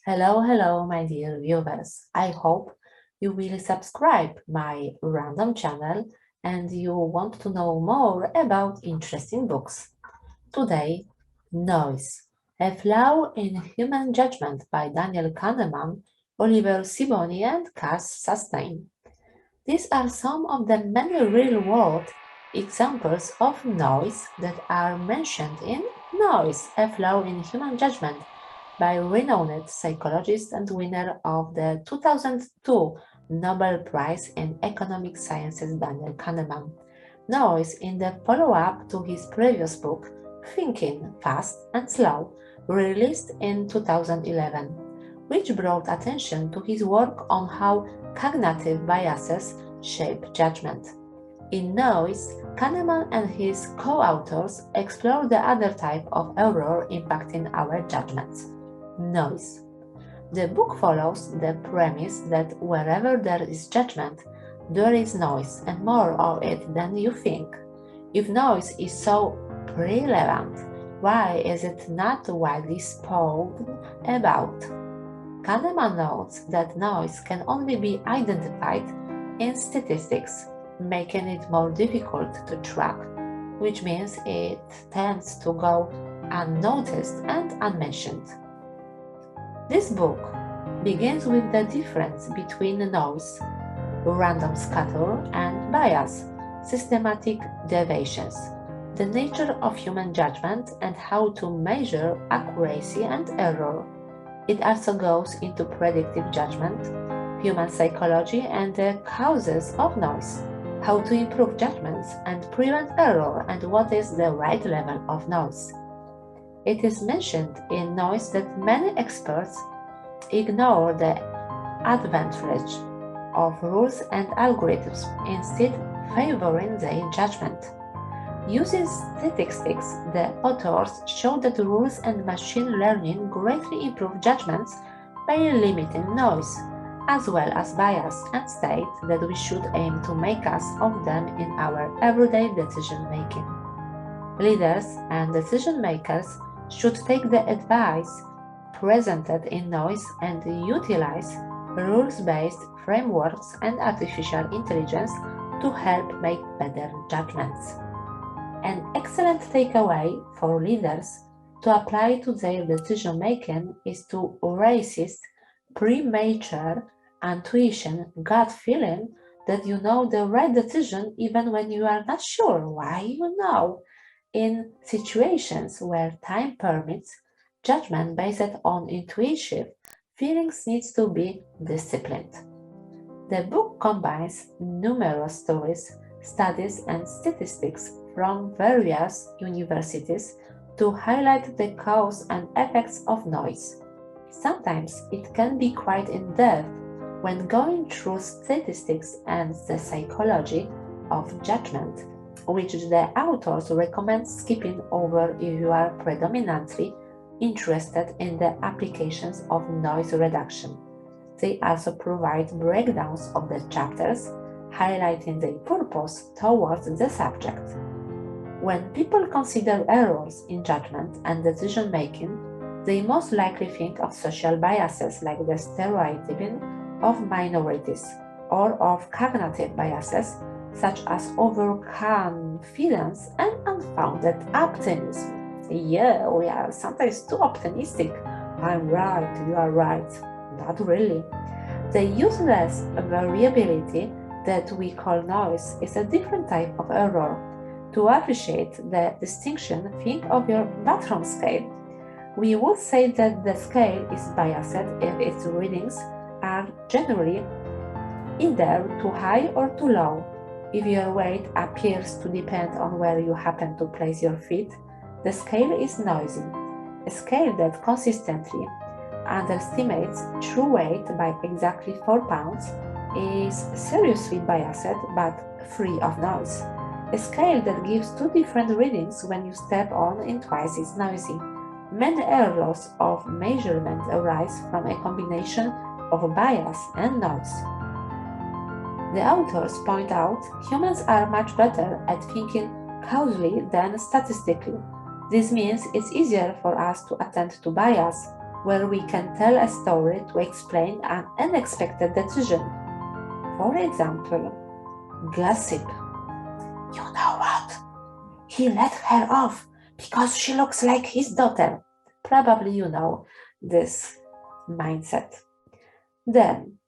Hello, my dear viewers. I hope you will subscribe my random channel and you want to know more about interesting books. Today, Noise, a Flaw in Human Judgment by Daniel Kahneman, Oliver Sibony and Sunstein. These are some of the many real-world examples of noise that are mentioned in Noise, a Flaw in Human Judgment by renowned psychologist and winner of the 2002 Nobel Prize in Economic Sciences Daniel Kahneman. Noise in the follow-up to his previous book, Thinking Fast and Slow, released in 2011, which brought attention to his work on how cognitive biases shape judgment. In Noise, Kahneman and his co-authors explore the other type of error impacting our judgments: noise. The book follows the premise that wherever there is judgment, there is noise and more of it than you think. If noise is so prevalent, why is it not widely spoken about? Kahneman notes that noise can only be identified in statistics, making it more difficult to track, which means it tends to go unnoticed and unmentioned. This book begins with the difference between noise, random scatter, and bias, systematic deviations, the nature of human judgment and how to measure accuracy and error. It also goes into predictive judgment, human psychology, and the causes of noise, how to improve judgments and prevent error, and what is the right level of noise. It is mentioned in Noise that many experts ignore the advantage of rules and algorithms, instead favoring their judgment. Using statistics, the authors show that rules and machine learning greatly improve judgments by limiting noise, as well as bias, and state that we should aim to make use of them in our everyday decision-making. Leaders and decision-makers should take the advice presented in Noise and utilize rules-based frameworks and artificial intelligence to help make better judgments. An excellent takeaway for leaders to apply to their decision-making is to resist premature intuition, gut feeling that you know the right decision even when you are not sure why you know. In situations where time permits, judgment based on intuitive feelings needs to be disciplined. The book combines numerous stories, studies, and statistics from various universities to highlight the cause and effects of noise. Sometimes it can be quite in-depth when going through statistics and the psychology of judgment, which the authors recommend skipping over if you are predominantly interested in the applications of noise reduction. They also provide breakdowns of the chapters, highlighting their purpose towards the subject. When people consider errors in judgment and decision-making, they most likely think of social biases like the stereotyping of minorities or of cognitive biases such as overconfidence and unfounded optimism. Yeah, we are sometimes too optimistic. I'm right, you are right. Not really. The useless variability that we call noise is a different type of error. To appreciate the distinction, think of your bathroom scale. We would say that the scale is biased if its readings are generally either too high or too low. If your weight appears to depend on where you happen to place your feet, the scale is noisy. A scale that consistently underestimates true weight by exactly 4 pounds is seriously biased but free of noise. A scale that gives 2 different readings when you step on it twice is noisy. Many errors of measurement arise from a combination of bias and noise. The authors point out humans are much better at thinking causally than statistically. This means it's easier for us to attend to bias where we can tell a story to explain an unexpected decision. For example, gossip. You know what? He let her off because she looks like his daughter. Probably you know this mindset. Then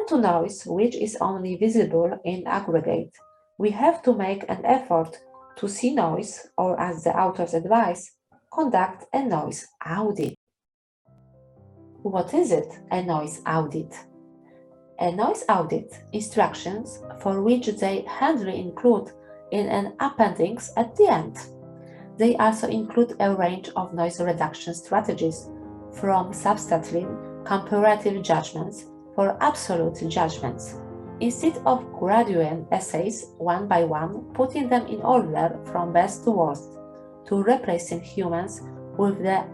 to noise, which is only visible in aggregate. We have to make an effort to see noise, or as the authors advise, conduct a noise audit. What is it, a noise audit? A noise audit instructions for which they handily include in an appendix at the end. They also include a range of noise reduction strategies, from substitution, comparative judgments, for absolute judgments, instead of graduating essays one by one, putting them in order from best to worst, to replacing humans with the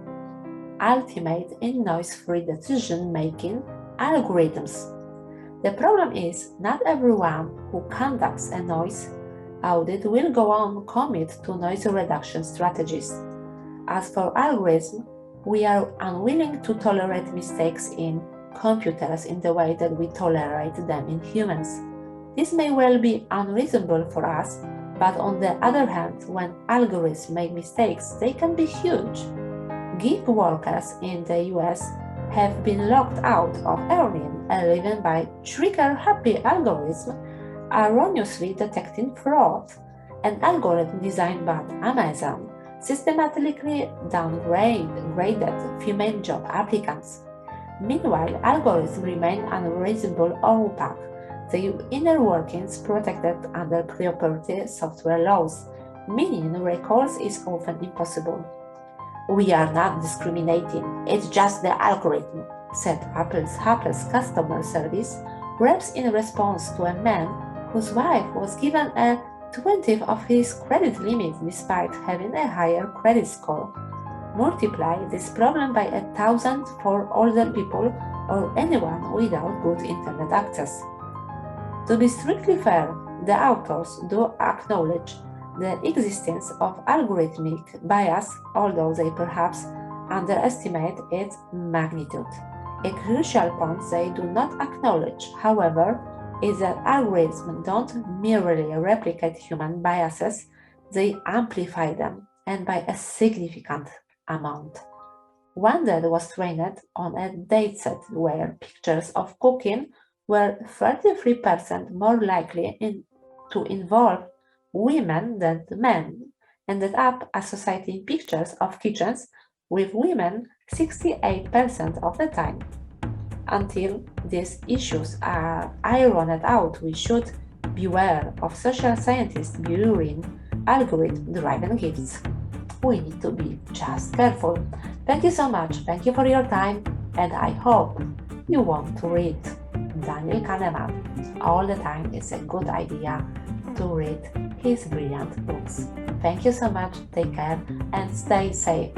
ultimate in noise-free decision-making algorithms. The problem is, not everyone who conducts a noise audit will go on commit to noise reduction strategies. As for algorithms, we are unwilling to tolerate mistakes in computers in the way that we tolerate them in humans. This may well be unreasonable for us, but on the other hand, when algorithms make mistakes, they can be huge. Gig workers in the US have been locked out of earning a living by trigger-happy algorithms erroneously detecting fraud. An algorithm designed by Amazon systematically downgraded female job applicants. Meanwhile, algorithms remain unreasonable or opaque, their inner workings protected under proprietary software laws, meaning recourse is often impossible. We are not discriminating, it's just the algorithm, said Apple's customer service reps in response to a man whose wife was given a 20th of his credit limit despite having a higher credit score. Multiply this problem by 1,000 for older people or anyone without good internet access. To be strictly fair, the authors do acknowledge the existence of algorithmic bias, although they perhaps underestimate its magnitude. A crucial point they do not acknowledge, however, is that algorithms don't merely replicate human biases, they amplify them, and by a significant amount. One that was trained on a dataset where pictures of cooking were 33% more likely to involve women than men, ended up associating pictures of kitchens with women 68% of the time. Until these issues are ironed out, we should beware of social scientists viewing algorithm-driven gifts. We need to be just careful. Thank you so much. Thank you for your time, and I hope you want to read Daniel Kahneman. All the time, it's a good idea to read his brilliant books. Thank you so much. Take care and stay safe.